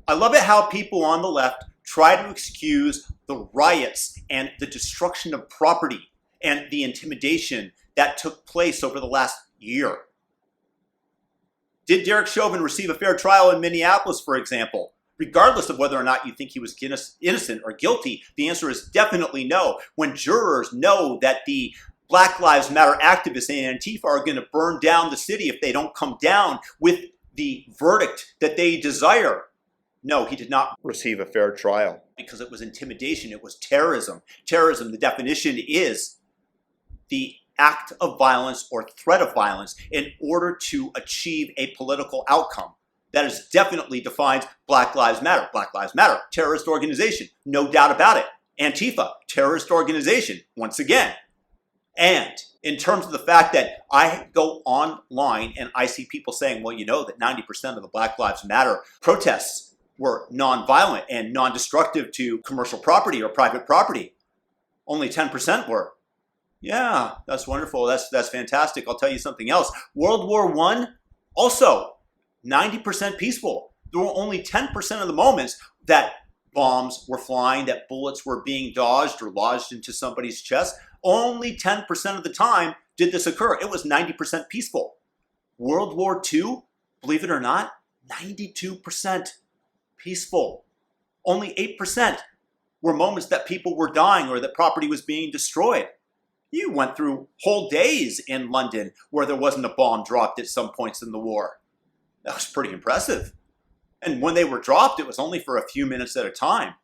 I love it how people on the left try to excuse the riots and the destruction of property and the intimidation that took place over the last year. Did Derek Chauvin receive a fair trial in Minneapolis, for example? Regardless of whether or not you think he was innocent or guilty, the answer is definitely no. When jurors know that the Black Lives Matter activists and Antifa are going to burn down the city if they don't come down with the verdict that they desire, no, he did not receive a fair trial because it was intimidation. It was terrorism. Terrorism, the definition is the act of violence or threat of violence in order to achieve a political outcome. That is definitely defines Black Lives Matter. Black Lives Matter, terrorist organization, no doubt about it. Antifa, terrorist organization, once again. And in terms of the fact that I go online and I see people saying, well, you know that 90% of the Black Lives Matter protests were nonviolent and non-destructive to commercial property or private property. Only 10% were. Yeah, that's wonderful. That's fantastic. I'll tell you something else. World War I, also 90% peaceful. There were only 10% of the moments that bombs were flying, that bullets were being dodged or lodged into somebody's chest. Only 10% of the time did this occur. It was 90% peaceful. World War II, believe it or not, 92% peaceful. Only 8% were moments that people were dying or that property was being destroyed. You went through whole days in London where there wasn't a bomb dropped at some points in the war. That was pretty impressive. And when they were dropped, it was only for a few minutes at a time.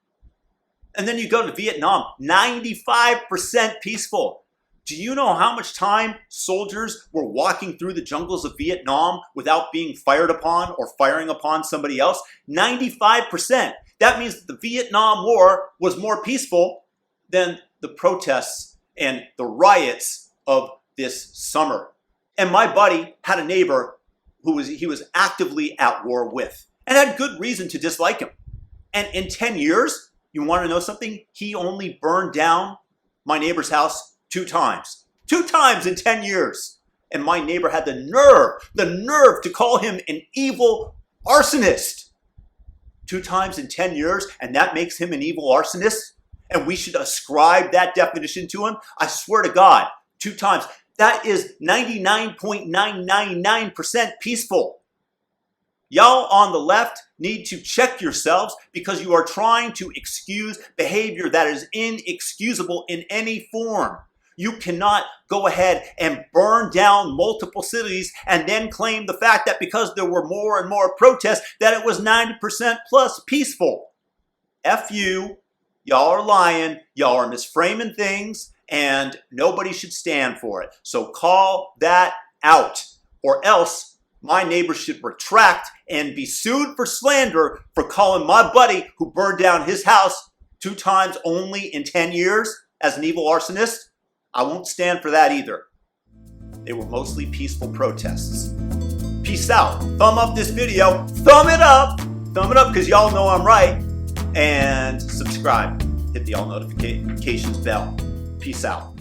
And then you go to Vietnam, 95% peaceful. Do you know how much time soldiers were walking through the jungles of Vietnam without being fired upon or firing upon somebody else? 95%. That means that the Vietnam War was more peaceful than the protests and the riots of this summer. And my buddy had a neighbor who he was actively at war with and had good reason to dislike him. And in 10 years, you want to know something? He only burned down my neighbor's house 2 times. 2 times in 10 years. And my neighbor had the nerve to call him an evil arsonist. 2 times in 10 years, and that makes him an evil arsonist? And we should ascribe that definition to him? I swear to God, 2 times. That is 99.999% peaceful. Y'all on the left need to check yourselves because you are trying to excuse behavior that is inexcusable in any form. You cannot go ahead and burn down multiple cities and then claim the fact that because there were more and more protests that it was 90% plus peaceful. F you. Y'all are lying. Y'all are misframing things. And nobody should stand for it. So call that out. Or else my neighbor should retract and be sued for slander for calling my buddy who burned down his house 2 times only in 10 years as an evil arsonist. I won't stand for that either. They were mostly peaceful protests. Peace out. Thumb up this video. Thumb it up. Thumb it up because y'all know I'm right. And subscribe. Hit the all notifications bell. Peace out.